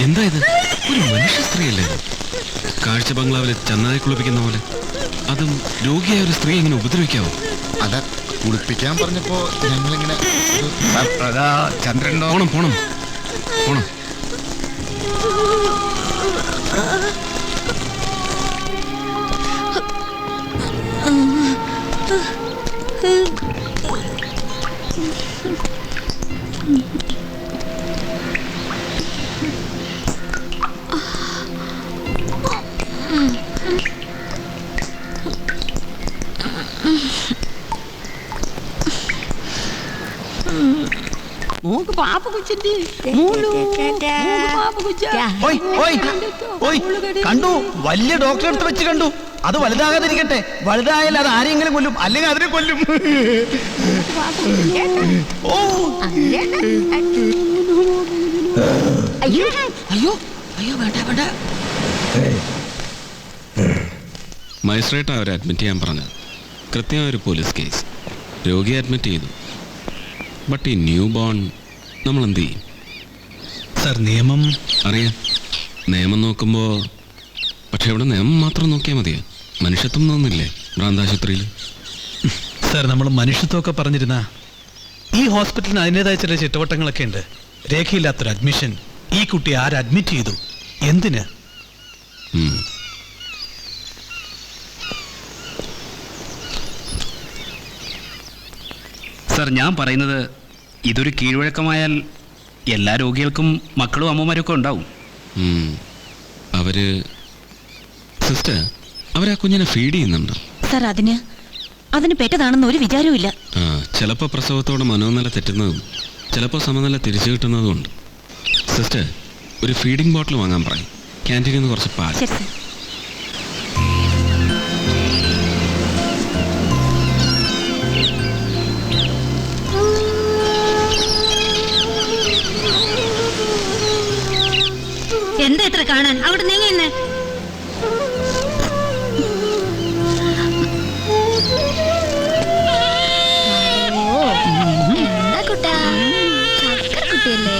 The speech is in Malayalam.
എന്താ ഇത്? ഒരു മനുഷ്യ സ്ത്രീയല്ലേ? കാഴ്ച ബംഗ്ലാവിലെ ചന്നായി കുളിപ്പിക്കുന്ന പോലെ. അതും രോഗിയായ ഒരു സ്ത്രീ എങ്ങനെ ഉപദ്രവിക്കാവോ? അല്ല, കുളിപ്പിക്കാൻ പറഞ്ഞപ്പോ ഞങ്ങളിങ്ങനെ ചന്ദ്രൻ പോണം പോണം പോണം. കണ്ടു, വലിയ ഡോക്ടറെ അടുത്ത് വെച്ച് കണ്ടു. അത് വലുതാകാതിരിക്കട്ടെ. വലുതായാൽ അത് ആരെങ്കിലും കൊല്ലും, അല്ലെങ്കിൽ അതിനെ കൊല്ലും. ഓ അയ്യോ അയ്യോ വേണ്ട വേണ്ട. മജിസ്ട്രേറ്റ് അവരെ അഡ്മിറ്റ് ചെയ്യാൻ പറഞ്ഞത്. കൃത്യമായ ഒരു പോലീസ് കേസ്. രോഗിയെ അഡ്മിറ്റ് ചെയ്തു. ബട്ട് ഈ ന്യൂ ബോൺ നമ്മൾ എന്ത് ചെയ്യും? സർ, നിയമം അറിയാം. നിയമം നോക്കുമ്പോൾ പക്ഷെ ഇവിടെ നിയമം മാത്രം നോക്കിയാൽ മതിയോ? മനുഷ്യത്വം തോന്നില്ലേ ഭ്രാന്താശുപത്രിയിൽ? സർ, നമ്മൾ മനുഷ്യത്വമൊക്കെ പറഞ്ഞിരുന്ന ഈ ഹോസ്പിറ്റലിന് അതിൻ്റെതായ ചില ചുറ്റുവട്ടങ്ങളൊക്കെ ഉണ്ട്. രേഖയില്ലാത്തൊരു അഡ്മിഷൻ. ഈ കുട്ടി ആര് അഡ്മിറ്റ് ചെയ്തു? എന്തിന്? സർ, ഞാൻ പറയുന്നത് ഇതൊരു കീഴ്വഴക്കമായാൽ എല്ലാ രോഗികൾക്കും മക്കളും അമ്മമാരൊക്കെ ഉണ്ടാവും. സിസ്റ്റർ, അവരാ കുഞ്ഞിനെ ഫീഡ് ചെയ്യുന്നുണ്ടോ? സർ, അതിന് പെറ്റതാണെന്ന് ഒരു വിചാരവും ഇല്ല. ചിലപ്പോൾ പ്രസവത്തോടെ മനോനില തെറ്റുന്നതും ചിലപ്പോൾ സമനില തിരിച്ചു കിട്ടുന്നതും ഉണ്ട്. സിസ്റ്റർ, ഒരു ഫീഡിംഗ് ബോട്ടിൽ വാങ്ങാൻ പറയും. ക്യാൻറ്റീനിൽ നിന്ന് കുറച്ച് പാൽ. ശരി സർ. എന്താ ഇത്ര കാണാൻ? അവിടെ നീങ്ങന്നെ. എന്താ കുട്ടാ, കുട്ടിയല്ലേ?